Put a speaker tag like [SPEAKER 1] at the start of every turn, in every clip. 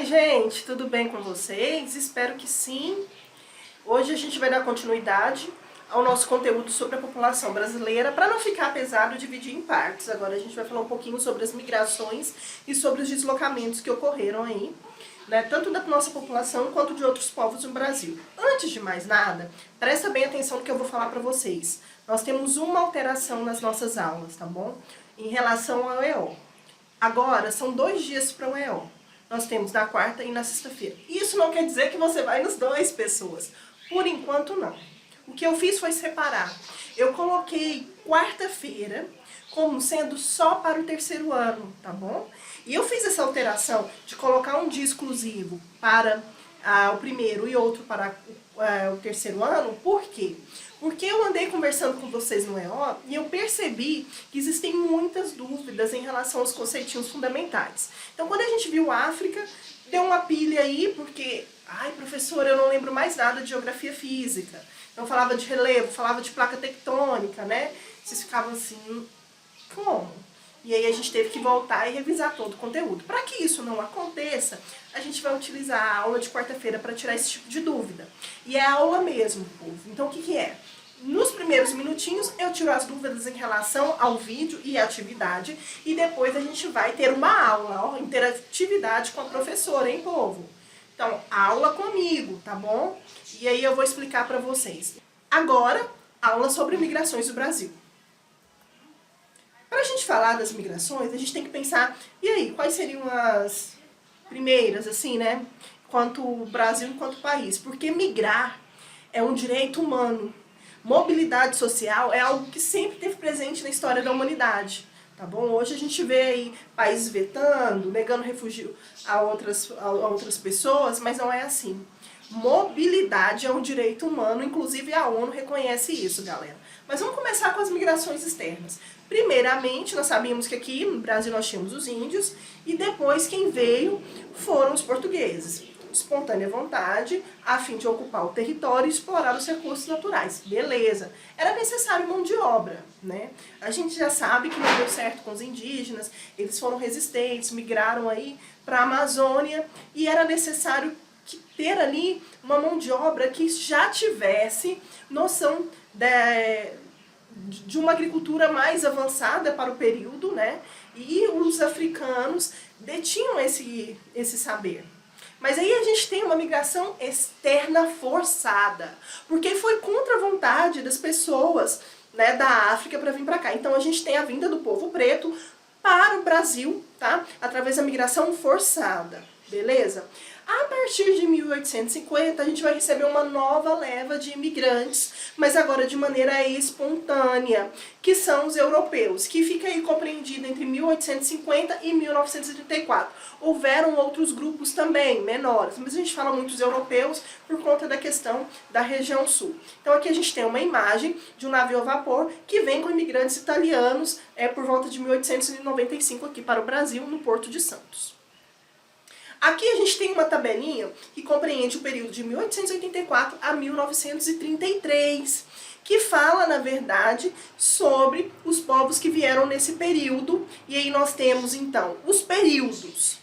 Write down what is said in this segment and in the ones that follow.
[SPEAKER 1] Oi gente, tudo bem com vocês? Espero que sim. Hoje a gente vai dar continuidade ao nosso conteúdo sobre a população brasileira. Para não ficar pesado, dividir em partes. Agora a gente vai falar um pouquinho sobre as migrações e sobre os deslocamentos que ocorreram aí, né, tanto da nossa população quanto de outros povos no Brasil. Antes de mais nada, presta bem atenção no que eu vou falar para vocês. Nós temos uma alteração nas nossas aulas, tá bom? Em relação ao EO. Agora, são 2 dias para o EO. Nós temos na quarta e na sexta-feira. Isso não quer dizer que você vai nos 2, pessoas. Por enquanto, não. O que eu fiz foi separar. Eu coloquei quarta-feira como sendo só para o 3º ano, tá bom? E eu fiz essa alteração de colocar um dia exclusivo para o 1º e outro para o 3º ano. Por quê? Porque eu andei conversando com vocês no EO e eu percebi que existem muitas dúvidas em relação aos conceitinhos fundamentais. Então, quando a gente viu África, deu uma pilha aí, porque, ai, professora, eu não lembro mais nada de geografia física. Então, falava de relevo, falava de placa tectônica, né? Vocês ficavam assim, como? E aí a gente teve que voltar e revisar todo o conteúdo. Para que isso não aconteça, a gente vai utilizar a aula de quarta-feira para tirar esse tipo de dúvida. E é a aula mesmo, povo. Então, o que é? Nos primeiros minutinhos eu tiro as dúvidas em relação ao vídeo e à atividade e depois a gente vai ter uma aula, ó, interatividade com a professora, hein, povo? Então, aula comigo, tá bom? E aí eu vou explicar para vocês. Agora, aula sobre migrações do Brasil. Para a gente falar das migrações, a gente tem que pensar, e aí, quais seriam as primeiras, assim, né? Quanto o Brasil, enquanto país. Porque migrar é um direito humano. Mobilidade social é algo que sempre esteve presente na história da humanidade, tá bom? Hoje a gente vê aí países vetando, negando refúgio a outras pessoas, mas não é assim. Mobilidade é um direito humano, inclusive a ONU reconhece isso, galera. Mas vamos começar com as migrações externas. Primeiramente, nós sabíamos que aqui no Brasil nós tínhamos os índios e depois quem veio foram os portugueses. Espontânea vontade, a fim de ocupar o território e explorar os recursos naturais. Beleza. Era necessário mão de obra, né? A gente já sabe que não deu certo com os indígenas, eles foram resistentes, migraram aí para a Amazônia e era necessário ter ali uma mão de obra que já tivesse noção de uma agricultura mais avançada para o período, né? E os africanos detinham esse saber. Mas aí a gente tem uma migração externa forçada, porque foi contra a vontade das pessoas, né, da África para vir para cá. Então a gente tem a vinda do povo preto para o Brasil, tá? Através da migração forçada, beleza? A partir de 1850, a gente vai receber uma nova leva de imigrantes, mas agora de maneira espontânea, que são os europeus, que fica aí compreendido entre 1850 e 1934. Houveram outros grupos também, menores, mas a gente fala muito dos europeus por conta da questão da região sul. Então aqui a gente tem uma imagem de um navio a vapor que vem com imigrantes italianos por volta de 1895 aqui para o Brasil, no Porto de Santos. Aqui a gente tem uma tabelinha que compreende o período de 1884 a 1933, que fala, na verdade, sobre os povos que vieram nesse período. E aí nós temos, então, os períodos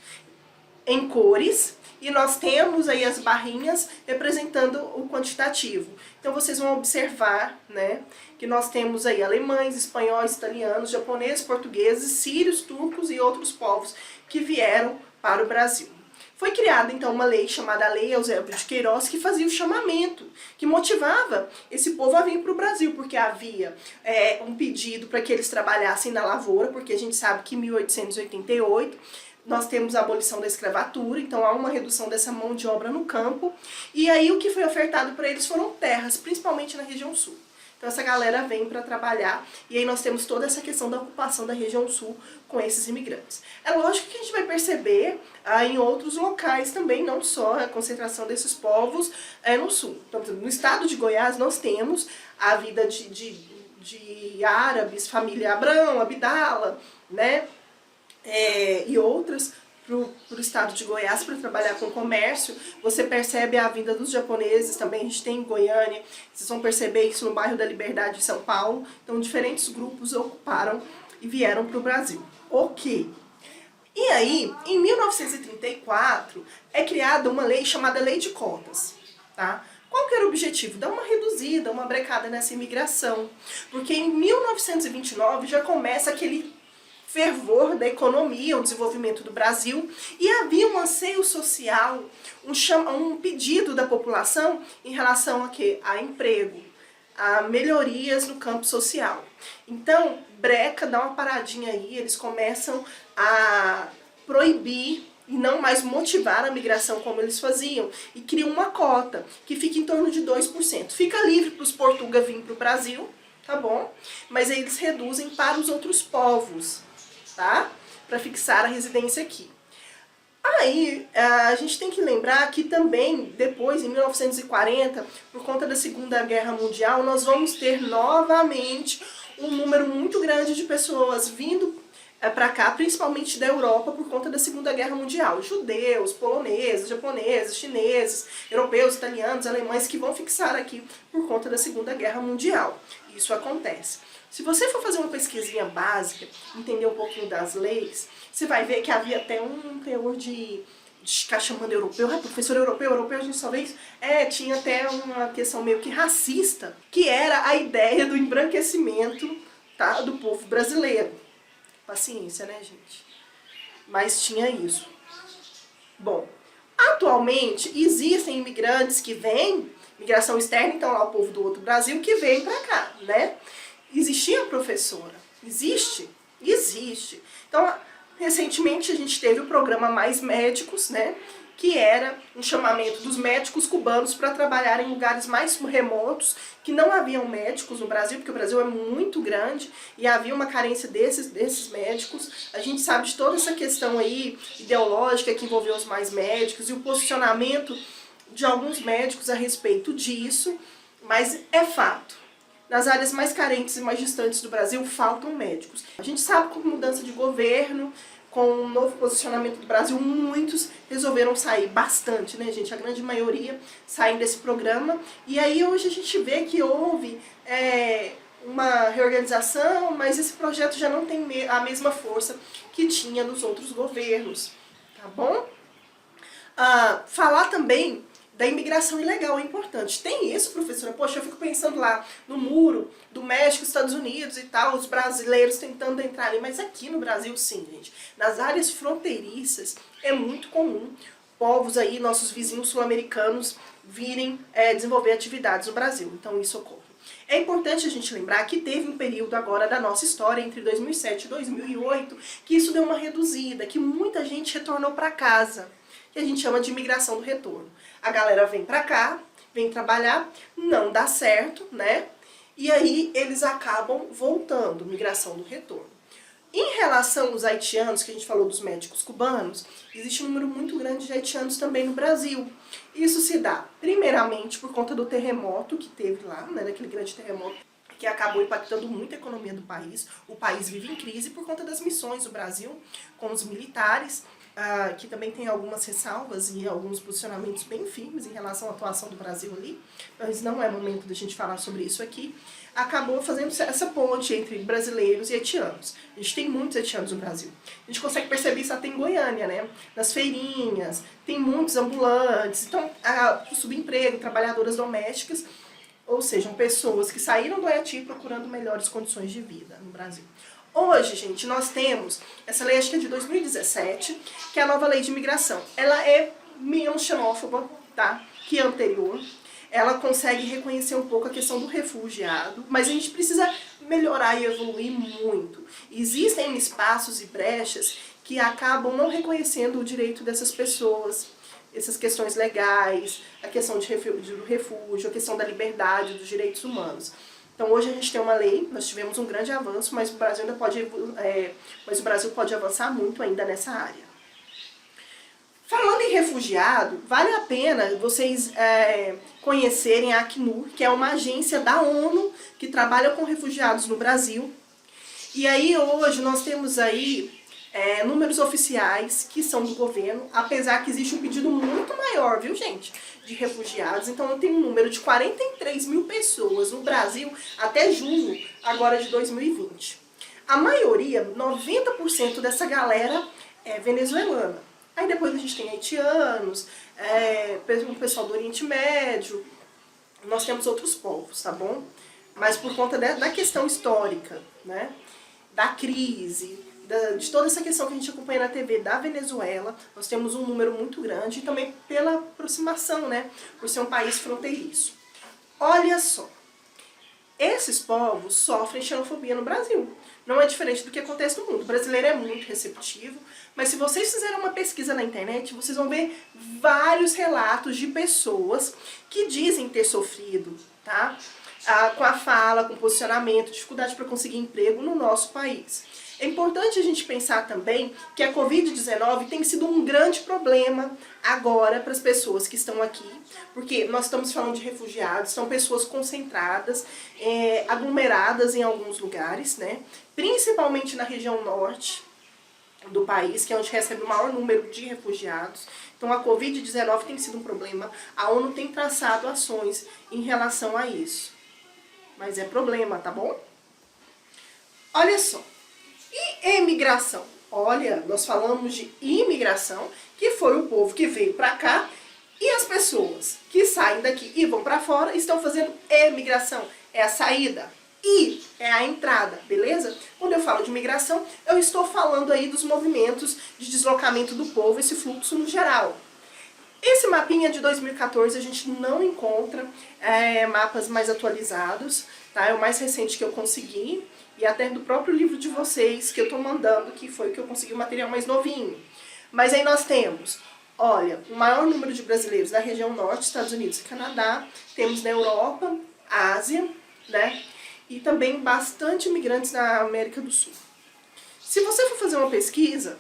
[SPEAKER 1] em cores e nós temos aí as barrinhas representando o quantitativo. Então vocês vão observar, né, que nós temos aí alemães, espanhóis, italianos, japoneses, portugueses, sírios, turcos e outros povos que vieram para o Brasil. Foi criada, então, uma lei chamada Lei Eusébio de Queiroz, que fazia o chamamento, que motivava esse povo a vir para o Brasil, porque havia um pedido para que eles trabalhassem na lavoura, porque a gente sabe que em 1888 nós temos a abolição da escravatura, então há uma redução dessa mão de obra no campo, e aí o que foi ofertado para eles foram terras, principalmente na região sul. Então essa galera vem para trabalhar e aí nós temos toda essa questão da ocupação da região sul com esses imigrantes. É lógico que a gente vai perceber em outros locais também, não só a concentração desses povos no sul. Então, no estado de Goiás nós temos a vida de árabes, família Abrão, Abdala, né, e outras, para o estado de Goiás para trabalhar com comércio. Você percebe a vinda dos japoneses também, a gente tem em Goiânia, vocês vão perceber isso no bairro da Liberdade de São Paulo. Então diferentes grupos ocuparam e vieram para o Brasil. Ok. E aí, em 1934, é criada uma lei chamada Lei de Cotas, tá? Qual que era o objetivo? Dar uma reduzida, uma brecada nessa imigração. Porque em 1929 já começa aquele fervor da economia, o desenvolvimento do Brasil, e havia um anseio social, um pedido da população em relação a quê? A emprego, a melhorias no campo social. Então, breca, dá uma paradinha aí, eles começam a proibir e não mais motivar a migração como eles faziam, e criam uma cota que fica em torno de 2%. Fica livre para os portugueses virem para o Brasil, tá bom? Mas aí eles reduzem para os outros povos, tá? Para fixar a residência aqui. Aí, a gente tem que lembrar que também, depois, em 1940, por conta da Segunda Guerra Mundial, nós vamos ter novamente um número muito grande de pessoas vindo para cá, principalmente da Europa, por conta da Segunda Guerra Mundial. Judeus, poloneses, japoneses, chineses, europeus, italianos, alemães, que vão fixar aqui por conta da Segunda Guerra Mundial. Isso acontece. Se você for fazer uma pesquisinha básica, entender um pouquinho das leis, você vai ver que havia até um teor de ficar chamando europeu, professor europeu, a gente só vê isso. Tinha até uma questão meio que racista, que era a ideia do embranquecimento, tá, do povo brasileiro. Paciência, né, gente? Mas tinha isso. Bom, atualmente existem imigrantes que vêm, migração externa, então lá o povo do outro Brasil, que vem pra cá, né? Existia professora? Existe? Existe. Então, recentemente a gente teve o programa Mais Médicos, né? Que era um chamamento dos médicos cubanos para trabalhar em lugares mais remotos, que não haviam médicos no Brasil, porque o Brasil é muito grande e havia uma carência desses médicos. A gente sabe de toda essa questão aí ideológica que envolveu os mais médicos e o posicionamento de alguns médicos a respeito disso, mas é fato. Nas áreas mais carentes e mais distantes do Brasil, faltam médicos. A gente sabe que com mudança de governo, com o novo posicionamento do Brasil, muitos resolveram sair, bastante, né, gente? A grande maioria saem desse programa. E aí hoje a gente vê que houve uma reorganização, mas esse projeto já não tem a mesma força que tinha nos outros governos, tá bom? Falar também da imigração ilegal é importante. Tem isso, professora? Poxa, eu fico pensando lá no muro do México, Estados Unidos e tal, os brasileiros tentando entrar ali, mas aqui no Brasil sim, gente. Nas áreas fronteiriças é muito comum povos aí, nossos vizinhos sul-americanos, virem desenvolver atividades no Brasil. Então isso ocorre. É importante a gente lembrar que teve um período agora da nossa história, entre 2007 e 2008, que isso deu uma reduzida, que muita gente retornou para casa, que a gente chama de imigração do retorno. A galera vem pra cá, vem trabalhar, não dá certo, né? E aí eles acabam voltando, migração do retorno. Em relação aos haitianos, que a gente falou dos médicos cubanos, existe um número muito grande de haitianos também no Brasil. Isso se dá, primeiramente, por conta do terremoto que teve lá, né, daquele grande terremoto, que acabou impactando muito a economia do país. O país vive em crise por conta das missões do Brasil com os militares, que também tem algumas ressalvas e alguns posicionamentos bem firmes em relação à atuação do Brasil ali, mas não é momento da gente falar sobre isso aqui. Acabou fazendo essa ponte entre brasileiros e haitianos. A gente tem muitos haitianos no Brasil. A gente consegue perceber isso até em Goiânia, né? Nas feirinhas, tem muitos ambulantes, então, subemprego, trabalhadoras domésticas, ou seja, pessoas que saíram do Haiti procurando melhores condições de vida no Brasil. Hoje, gente, nós temos essa lei, acho que é de 2017, que é a nova lei de imigração. Ela é menos xenófoba, tá, que a anterior. Ela consegue reconhecer um pouco a questão do refugiado, mas a gente precisa melhorar e evoluir muito. Existem espaços e brechas que acabam não reconhecendo o direito dessas pessoas, essas questões legais, a questão do refúgio, a questão da liberdade, dos direitos humanos. Então hoje a gente tem uma lei, nós tivemos um grande avanço, mas o Brasil ainda pode avançar muito ainda nessa área. Falando em refugiado, vale a pena vocês conhecerem a Acnur, que é uma agência da ONU que trabalha com refugiados no Brasil. E aí hoje nós temos aí números oficiais que são do governo, apesar que existe um pedido muito maior, viu, gente, de refugiados. Então tem um número de 43 mil pessoas no Brasil até junho agora de 2020. A maioria, 90% dessa galera é venezuelana. Aí depois a gente tem haitianos, o pessoal do Oriente Médio, nós temos outros povos, tá bom? Mas por conta da questão histórica, né? Da crise, de toda essa questão que a gente acompanha na TV da Venezuela, nós temos um número muito grande e também pela aproximação, né? Por ser um país fronteiriço. Olha só, esses povos sofrem xenofobia no Brasil. Não é diferente do que acontece no mundo. O brasileiro é muito receptivo, mas se vocês fizerem uma pesquisa na internet, vocês vão ver vários relatos de pessoas que dizem ter sofrido, tá? Com a fala, com o posicionamento, dificuldade para conseguir emprego no nosso país. É importante a gente pensar também que a Covid-19 tem sido um grande problema agora para as pessoas que estão aqui, porque nós estamos falando de refugiados, são pessoas concentradas, aglomeradas em alguns lugares, né? Principalmente na região norte do país, que é onde recebe o maior número de refugiados. Então a Covid-19 tem sido um problema, a ONU tem traçado ações em relação a isso. Mas é problema, tá bom? Olha só. E emigração? Olha, nós falamos de imigração, que foi o povo que veio pra cá, e as pessoas que saem daqui e vão pra fora estão fazendo emigração. É a saída. E é a entrada, beleza? Quando eu falo de migração, eu estou falando aí dos movimentos de deslocamento do povo, esse fluxo no geral. Esse mapinha de 2014 a gente não encontra mapas mais atualizados, tá? É o mais recente que eu consegui, e até do próprio livro de vocês que eu estou mandando, que foi que eu consegui o material mais novinho. Mas aí nós temos, olha, o maior número de brasileiros na região norte, Estados Unidos e Canadá, temos na Europa, Ásia, né? E também bastante imigrantes na América do Sul. Se você for fazer uma pesquisa,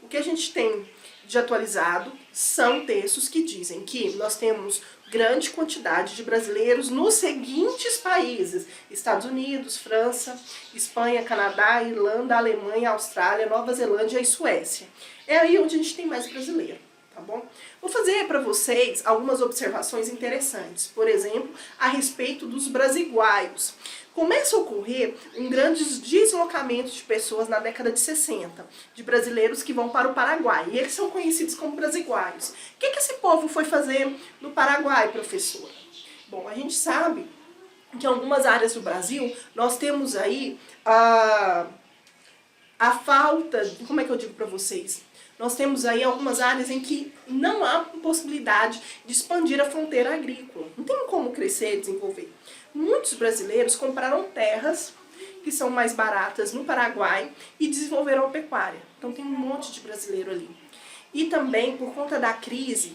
[SPEAKER 1] o que a gente tem de atualizado são textos que dizem que nós temos grande quantidade de brasileiros nos seguintes países: Estados Unidos, França, Espanha, Canadá, Irlanda, Alemanha, Austrália, Nova Zelândia e Suécia. É aí onde a gente tem mais brasileiro, tá bom? Vou fazer para vocês algumas observações interessantes, por exemplo, a respeito dos brasiguaios. Começa a ocorrer um grande deslocamento de pessoas na década de 60, de brasileiros que vão para o Paraguai, e eles são conhecidos como brasiguaios. O que esse povo foi fazer no Paraguai, professora? Bom, a gente sabe que em algumas áreas do Brasil nós temos aí a falta, como é que eu digo para vocês? Nós temos aí algumas áreas em que não há possibilidade de expandir a fronteira agrícola. Não tem como crescer e desenvolver. Muitos brasileiros compraram terras que são mais baratas no Paraguai e desenvolveram a pecuária. Então tem um monte de brasileiro ali. E também, por conta da crise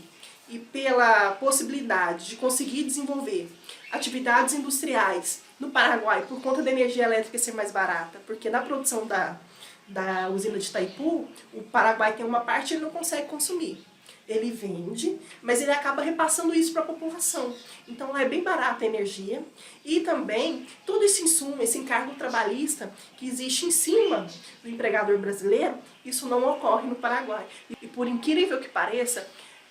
[SPEAKER 1] e pela possibilidade de conseguir desenvolver atividades industriais no Paraguai, por conta da energia elétrica ser mais barata, porque na produção da usina de Itaipu, o Paraguai tem uma parte que ele não consegue consumir. Ele vende, mas ele acaba repassando isso para a população. Então é bem barata a energia e também todo esse insumo, esse encargo trabalhista que existe em cima do empregador brasileiro, isso não ocorre no Paraguai. E por incrível que pareça,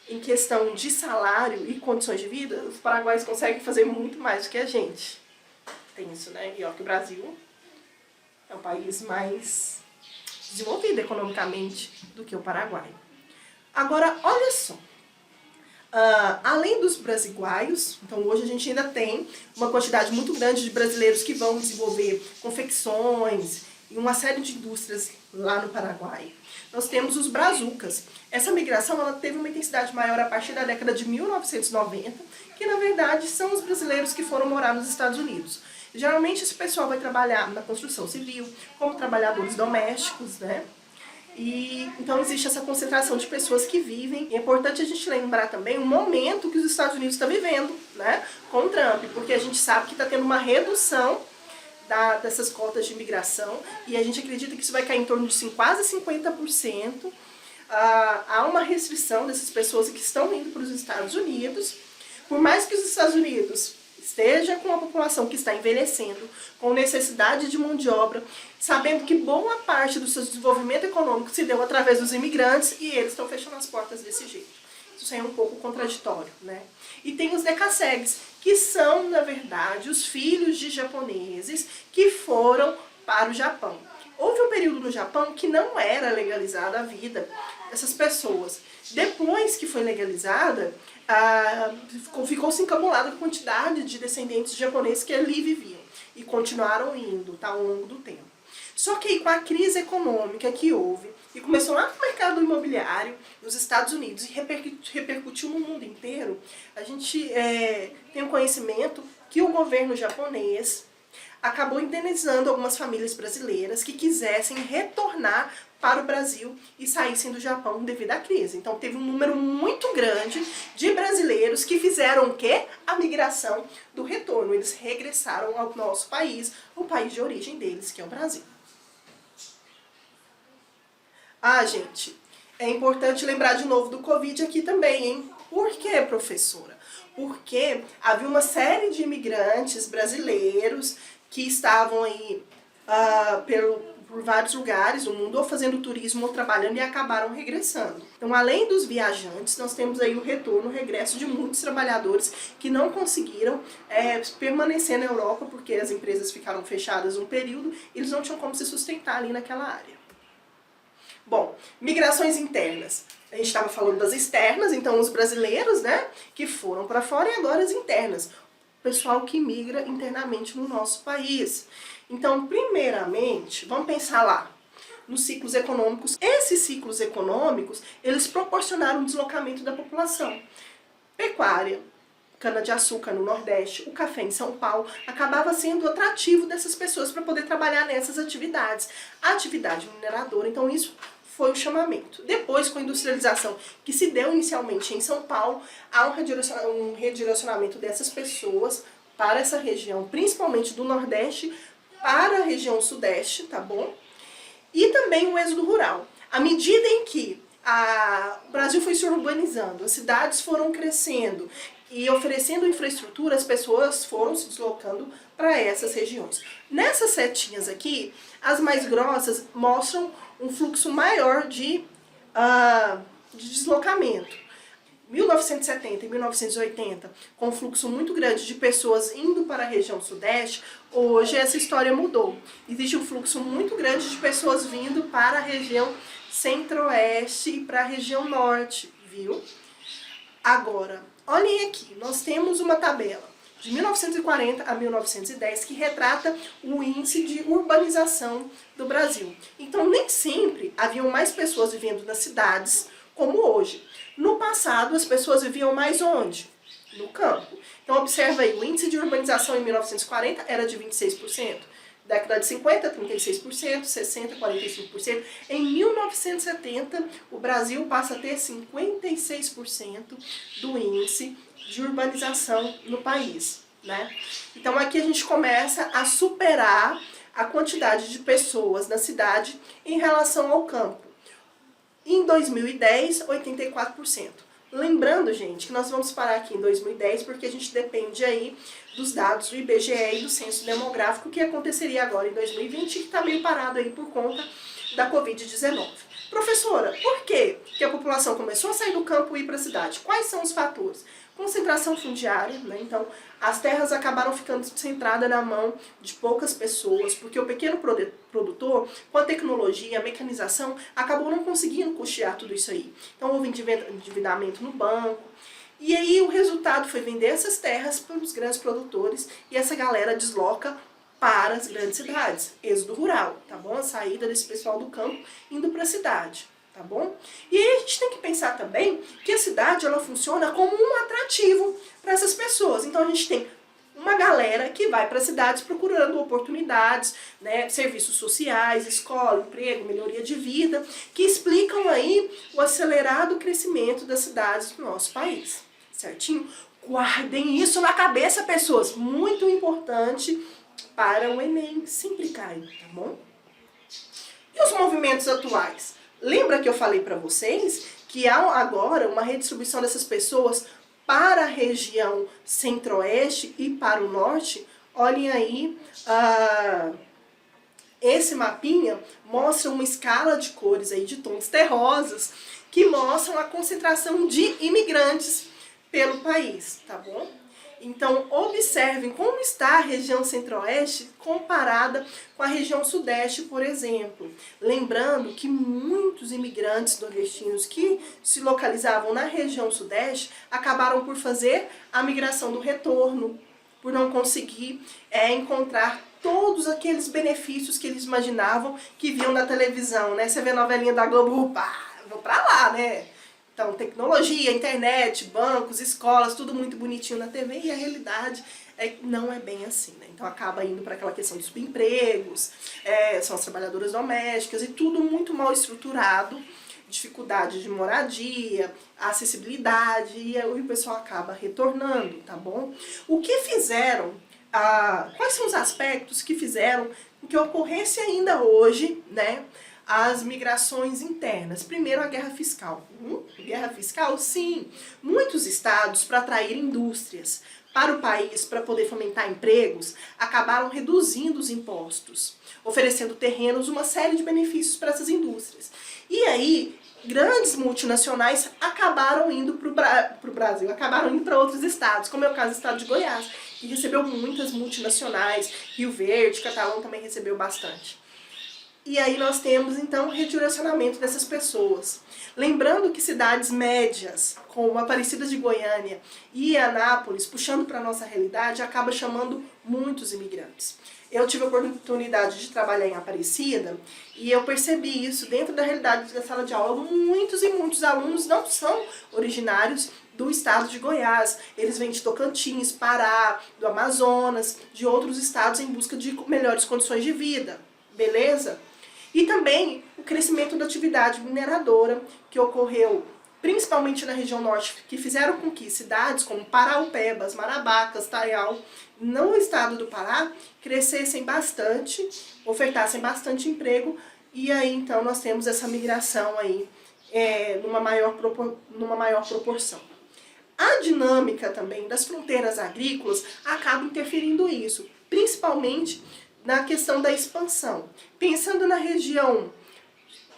[SPEAKER 1] em questão de salário e condições de vida, os paraguaios conseguem fazer muito mais do que a gente. Tem isso, né? E ó, que o Brasil é o país mais desenvolvido economicamente do que o Paraguai. Agora, olha só, além dos brasiguaios, então hoje a gente ainda tem uma quantidade muito grande de brasileiros que vão desenvolver confecções e uma série de indústrias lá no Paraguai. Nós temos os brazucas. Essa migração ela teve uma intensidade maior a partir da década de 1990, que na verdade são os brasileiros que foram morar nos Estados Unidos. Geralmente esse pessoal vai trabalhar na construção civil, como trabalhadores domésticos, né? E então existe essa concentração de pessoas que vivem. É importante a gente lembrar também o momento que os Estados Unidos estão vivendo, né, com o Trump, porque a gente sabe que está tendo uma redução dessas cotas de imigração e a gente acredita que isso vai cair em torno de quase 50%. Há uma restrição dessas pessoas que estão indo para os Estados Unidos. Por mais que os Estados Unidos esteja com uma população que está envelhecendo, com necessidade de mão de obra, sabendo que boa parte do seu desenvolvimento econômico se deu através dos imigrantes e eles estão fechando as portas desse jeito. Isso aí é um pouco contraditório, né? E tem os decassegues, que são, na verdade, os filhos de japoneses que foram para o Japão. Houve um período no Japão que não era legalizada a vida dessas pessoas. Depois que foi legalizada, ficou-se encabulada a quantidade de descendentes japoneses que ali viviam. E continuaram indo, tá, ao longo do tempo. Só que aí, com a crise econômica que houve, e começou lá no mercado imobiliário nos Estados Unidos e repercutiu no mundo inteiro, a gente tem o conhecimento que o governo japonês acabou indenizando algumas famílias brasileiras que quisessem retornar para o Brasil e saíssem do Japão devido à crise. Então teve um número muito grande de brasileiros que fizeram o quê? A migração do retorno. Eles regressaram ao nosso país, o país de origem deles, que é o Brasil. Gente, é importante lembrar de novo do Covid aqui também, hein? Por quê, professora? Porque havia uma série de imigrantes brasileiros que estavam aí por vários lugares do mundo, ou fazendo turismo ou trabalhando, e acabaram regressando. Então, além dos viajantes, nós temos aí o retorno, o regresso de muitos trabalhadores que não conseguiram permanecer na Europa, porque as empresas ficaram fechadas um período, e eles não tinham como se sustentar ali naquela área. Bom, migrações internas. A gente estava falando das externas, então os brasileiros, né, que foram para fora, e agora as internas. O pessoal que migra internamente no nosso país. Então, primeiramente, vamos pensar lá nos ciclos econômicos. Esses ciclos econômicos, eles proporcionaram um deslocamento da população. Pecuária, cana-de-açúcar no Nordeste, o café em São Paulo, acabava sendo atrativo dessas pessoas para poder trabalhar nessas atividades. A atividade mineradora, então isso foi o chamamento. Depois, com a industrialização que se deu inicialmente em São Paulo, há um redirecionamento dessas pessoas para essa região, principalmente do Nordeste, para a região Sudeste, tá bom? E também o êxodo rural. À medida em que o Brasil foi se urbanizando, as cidades foram crescendo e oferecendo infraestrutura, as pessoas foram se deslocando para essas regiões. Nessas setinhas aqui, as mais grossas mostram um fluxo maior de deslocamento. 1970 e 1980, com um fluxo muito grande de pessoas indo para a região Sudeste, hoje essa história mudou. Existe um fluxo muito grande de pessoas vindo para a região Centro-Oeste e para a região Norte, viu? Agora, olhem aqui, nós temos uma tabela de 1940 a 1910 que retrata o índice de urbanização do Brasil. Então, nem sempre haviam mais pessoas vivendo nas cidades como hoje. No passado, as pessoas viviam mais onde? No campo. Então, observa aí, o índice de urbanização em 1940 era de 26%. Década de 50, 36%, 60, 45%. Em 1970, o Brasil passa a ter 56% do índice de urbanização no país, né? Então aqui a gente começa a superar a quantidade de pessoas na cidade em relação ao campo. Em 2010, 84%. Lembrando, gente, que nós vamos parar aqui em 2010 porque a gente depende aí dos dados do IBGE e do Censo Demográfico que aconteceria agora em 2020 e que está meio parado aí por conta da Covid-19. Professora, por que a população começou a sair do campo e ir para a cidade? Quais são os fatores? Concentração fundiária, né? Então as terras acabaram ficando centradas na mão de poucas pessoas, porque o pequeno produtor, com a tecnologia, a mecanização, acabou não conseguindo custear tudo isso aí. Então houve endividamento no banco, e aí o resultado foi vender essas terras para os grandes produtores, e essa galera desloca para as grandes cidades, êxodo rural, tá bom? A saída desse pessoal do campo indo para a cidade. Tá bom? E aí a gente tem que pensar também que a cidade ela funciona como um atrativo para essas pessoas. Então a gente tem uma galera que vai para as cidades procurando oportunidades, né, serviços sociais, escola, emprego, melhoria de vida, que explicam aí o acelerado crescimento das cidades do nosso país. Certinho? Guardem isso na cabeça, pessoas. Muito importante para o Enem. Sempre cai, tá bom? E os movimentos atuais? Lembra que eu falei para vocês que há agora uma redistribuição dessas pessoas para a região Centro-Oeste e para o Norte? Olhem aí, esse mapinha mostra uma escala de cores aí, de tons terrosos, que mostram a concentração de imigrantes pelo país, tá bom? Então, observem como está a região centro-oeste comparada com a região sudeste, por exemplo. Lembrando que muitos imigrantes nordestinos que se localizavam na região sudeste acabaram por fazer a migração do retorno, por não conseguir encontrar todos aqueles benefícios que eles imaginavam que viam na televisão, né? Você vê a novelinha da Globo, pá, vou pra lá, né? Então, tecnologia, internet, bancos, escolas, tudo muito bonitinho na TV, e a realidade não é bem assim, né? Então acaba indo para aquela questão dos subempregos, são as trabalhadoras domésticas e tudo muito mal estruturado, dificuldade de moradia, acessibilidade, e aí o pessoal acaba retornando, tá bom? O que fizeram, quais são os aspectos que fizeram que ocorresse ainda hoje, né, as migrações internas? Primeiro, a guerra fiscal. Guerra fiscal, sim. Muitos estados, para atrair indústrias para o país, para poder fomentar empregos, acabaram reduzindo os impostos, oferecendo terrenos, uma série de benefícios para essas indústrias. E aí, grandes multinacionais acabaram indo para o Brasil, acabaram indo para outros estados, como é o caso do estado de Goiás, que recebeu muitas multinacionais, Rio Verde, Catalão também recebeu bastante. E aí nós temos, então, o redirecionamento dessas pessoas. Lembrando que cidades médias, como Aparecida de Goiânia e Anápolis, puxando para a nossa realidade, acaba chamando muitos imigrantes. Eu tive a oportunidade de trabalhar em Aparecida e eu percebi isso dentro da realidade da sala de aula. Muitos e muitos alunos não são originários do estado de Goiás. Eles vêm de Tocantins, Pará, do Amazonas, de outros estados em busca de melhores condições de vida. Beleza? E também o crescimento da atividade mineradora que ocorreu principalmente na região norte, que fizeram com que cidades como Paraupebas, Marabacas, Taial, no estado do Pará, crescessem bastante, ofertassem bastante emprego, e aí então nós temos essa migração aí numa maior proporção. A dinâmica também das fronteiras agrícolas acaba interferindo isso, principalmente na questão da expansão. Pensando na região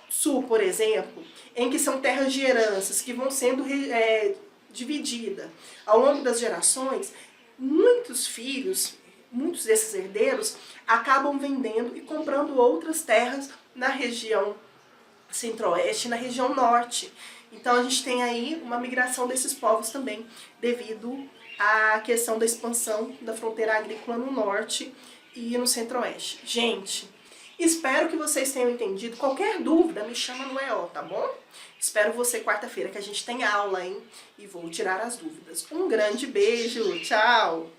[SPEAKER 1] sul, por exemplo, em que são terras de heranças que vão sendo divididas ao longo das gerações, muitos filhos, muitos desses herdeiros, acabam vendendo e comprando outras terras na região centro-oeste, na região norte. Então a gente tem aí uma migração desses povos também, devido à questão da expansão da fronteira agrícola no norte e no centro-oeste. Gente, espero que vocês tenham entendido. Qualquer dúvida, me chama no EO, tá bom? Espero você quarta-feira, que a gente tem aula, hein? E vou tirar as dúvidas. Um grande beijo, tchau!